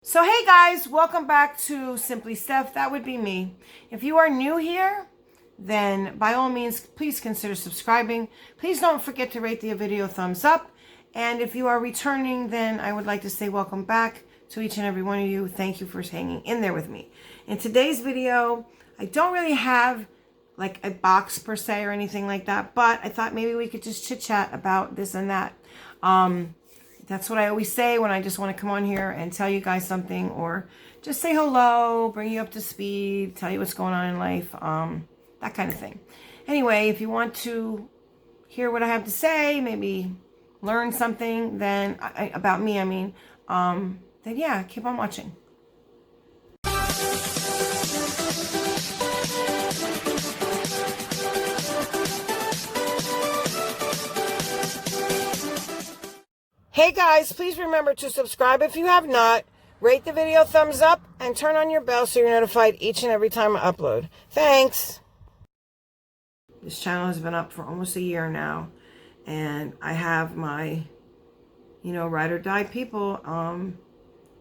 So hey guys, welcome back to Simply Steph. That would be me. If you are new here, then by all means, please consider subscribing. Please don't forget to rate the video thumbs up. And if you are returning, then I would like to say welcome back to each and every one of you. Thank you for hanging in there with me. In today's video, I don't really have like a box per se or anything like that, but I thought maybe we could just chit chat about this and that. That's what I always say when I just want to come on here and tell you guys something, or just say hello, bring you up to speed, tell you what's going on in life, that kind of thing. Anyway, if you want to hear what I have to say, maybe learn something, then about me, then yeah, keep on watching. Hey guys, please remember to subscribe if you have not, rate the video thumbs up, and turn on your bell so you're notified each and every time I upload. Thanks! This channel has been up for almost a year now, and I have my, ride or die people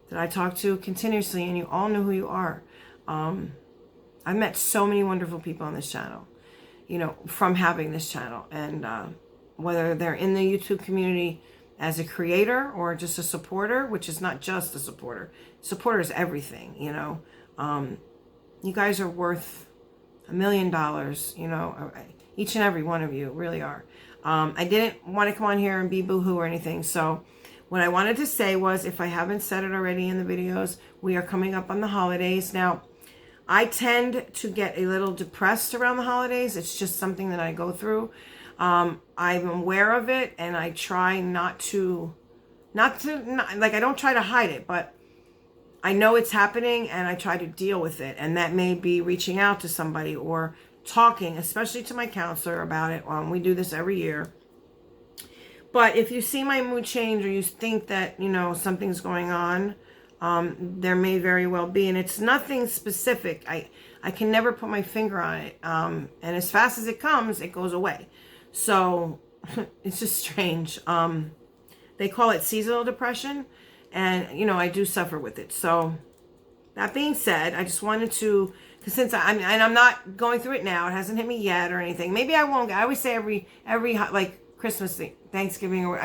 that I talk to continuously, and you all know who you are. I've met so many wonderful people on this channel, from having this channel, and whether they're in the YouTube community as a creator or just a supporter, which is not just a supporter. Supporter is everything, You guys are worth $1 million, each and every one of you really are. I didn't want to come on here and be boohoo or anything. So what I wanted to say was, if I haven't said it already in the videos, we are coming up on the holidays. Now, I tend to get a little depressed around the holidays. It's just something that I go through. I'm aware of it, and I try not I don't try to hide it, but I know it's happening and I try to deal with it. And that may be reaching out to somebody or talking, especially to my counselor about it. We do this every year. But if you see my mood change, or you think that, something's going on, there may very well be, and it's nothing specific. I can never put my finger on it. And as fast as it comes, it goes away. So it's just strange. They call it seasonal depression, and I do suffer with it. So that being said, I just wanted to, because since I'm not going through it now, it hasn't hit me yet or anything. Maybe I won't. I always say every like Christmas, Thanksgiving, or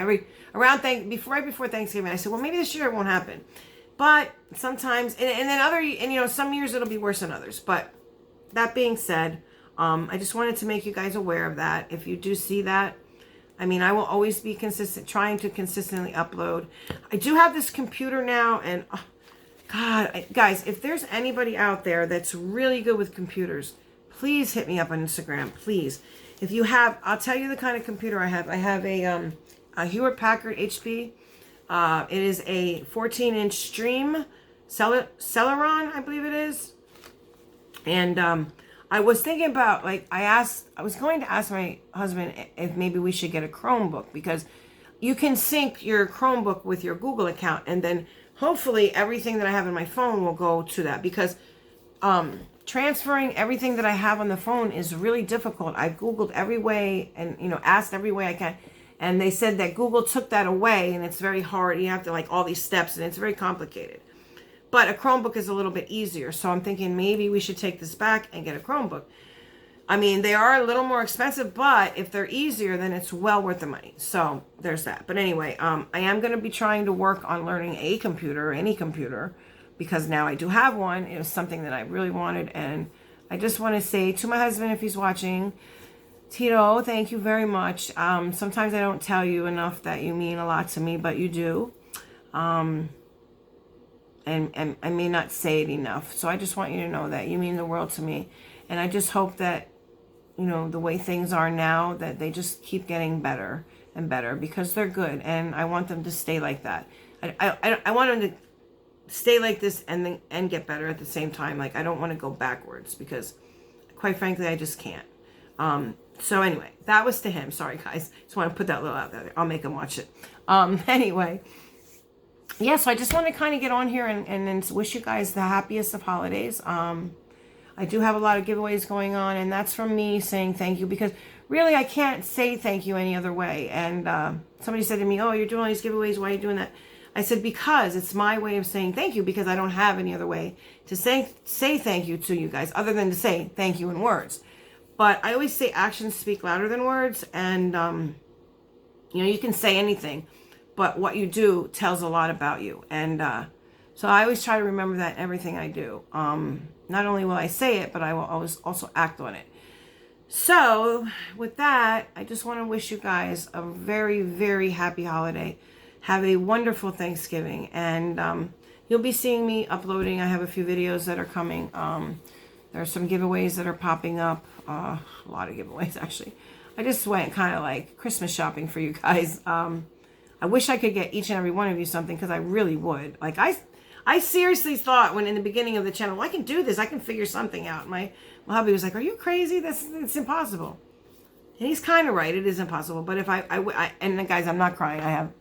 right before Thanksgiving, I said, well, maybe this year it won't happen. But sometimes, and then some years it'll be worse than others. But that being said, I just wanted to make you guys aware of that. If you do see that, I will always be trying to consistently upload. I do have this computer now, and God, guys, if there's anybody out there that's really good with computers, please hit me up on Instagram, please. If you have, I'll tell you the kind of computer I have. I have a Hewlett-Packard HP. It is a 14-inch Stream Celeron, I believe it is. And I was thinking about, I was going to ask my husband if maybe we should get a Chromebook, because you can sync your Chromebook with your Google account, and then hopefully everything that I have in my phone will go to that, because transferring everything that I have on the phone is really difficult. I've Googled every way and, asked every way I can. And they said that Google took that away, and it's very hard. You have to all these steps, and it's very complicated. But a Chromebook is a little bit easier. So I'm thinking maybe we should take this back and get a Chromebook. They are a little more expensive, but if they're easier, then it's well worth the money. So there's that. But anyway, I am going to be trying to work on learning a computer, any computer, because now I do have one. It was something that I really wanted. And I just want to say to my husband, if he's watching, Tito, thank you very much. Sometimes I don't tell you enough that you mean a lot to me, but you do. And I may not say it enough. So I just want you to know that you mean the world to me. And I just hope that, the way things are now, that they just keep getting better and better, because they're good. And I want them to stay like that. I want them to stay like this and get better at the same time. I don't want to go backwards, because quite frankly, I just can't. So anyway, that was to him. Sorry, guys. Just want to put that little out there. I'll make him watch it. Anyway. Yeah, so I just want to kind of get on here and wish you guys the happiest of holidays. I do have a lot of giveaways going on, and that's from me saying thank you, because really I can't say thank you any other way. And somebody said to me, oh, you're doing all these giveaways, why are you doing that? I said, because it's my way of saying thank you, because I don't have any other way to say thank you to you guys other than to say thank you in words. But I always say actions speak louder than words. And, you know, you can say anything, but what you do tells a lot about you. And so I always try to remember that in everything I do. Not only will I say it, but I will always also act on it. So with that, I just want to wish you guys a very, very happy holiday. Have a wonderful Thanksgiving. And you'll be seeing me uploading. I have a few videos that are coming. There are some giveaways that are popping up. A lot of giveaways, actually. I just went kind of like Christmas shopping for you guys. I wish I could get each and every one of you something, because I really would. Like, I seriously thought when in the beginning of the channel, well, I can do this. I can figure something out. My hubby was like, are you crazy? It's impossible. And he's kind of right. It is impossible. But if and guys, I'm not crying.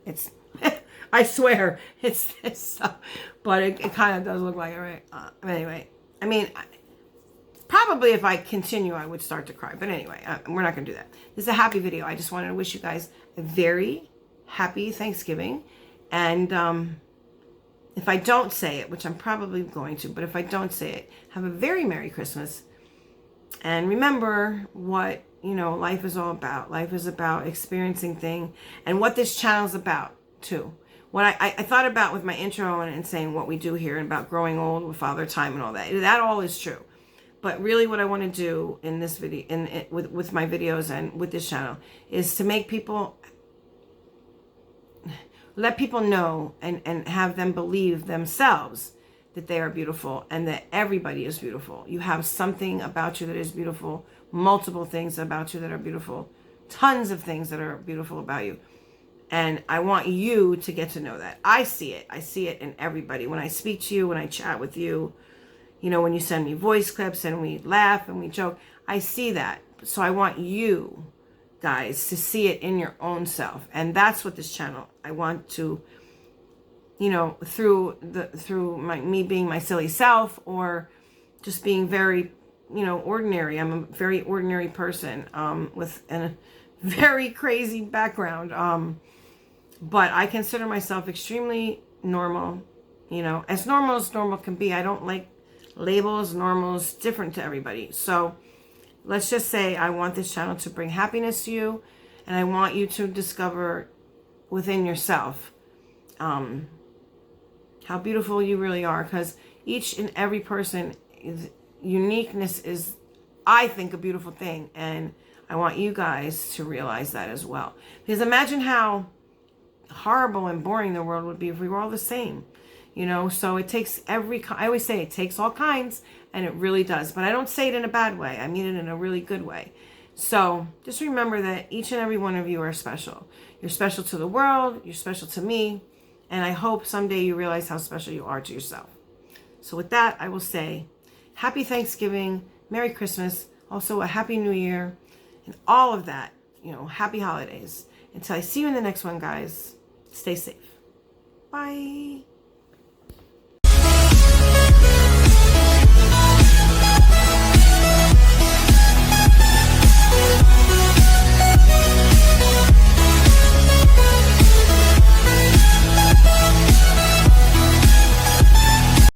I swear it's this stuff. But it kind of does look like it, right? Anyway, I mean, probably if I continue, I would start to cry. But anyway, we're not going to do that. This is a happy video. I just wanted to wish you guys a very happy Thanksgiving. And if I don't say it, which I'm probably going to, but if I don't say it, have a very Merry Christmas. And remember what, you know, life is all about. Life is about experiencing things, and what this channel is about too. What I thought about with my intro and saying what we do here and about growing old with Father Time and all that. That all is true. But really what I want to do in this video, with my videos and with this channel, is to make people, let people know and have them believe themselves that they are beautiful and that everybody is beautiful. You have something about you that is beautiful, multiple things about you that are beautiful, tons of things that are beautiful about you. And I want you to get to know that. I see it. I see it in everybody. When I speak to you, when I chat with you, you know, when you send me voice clips and we laugh and we joke, I see that. So I want you guys to see it in your own self. And that's what this channel, I want to, you know, through me being my silly self, or just being very, you know, ordinary. I'm a very ordinary person with a very crazy background. But I consider myself extremely normal, you know, as normal can be. I don't like labels. Normal's different to everybody. So let's just say I want this channel to bring happiness to you, and I want you to discover within yourself how beautiful you really are, because each and every person uniqueness is, I think, a beautiful thing. And I want you guys to realize that as well. Because imagine how horrible and boring the world would be if we were all the same. You know, so it takes I always say it takes all kinds, and it really does. But I don't say it in a bad way. I mean it in a really good way. So just remember that each and every one of you are special. You're special to the world. You're special to me. And I hope someday you realize how special you are to yourself. So with that, I will say happy Thanksgiving, Merry Christmas, also a Happy New Year, and all of that, you know, happy holidays. Until I see you in the next one, guys, stay safe. Bye.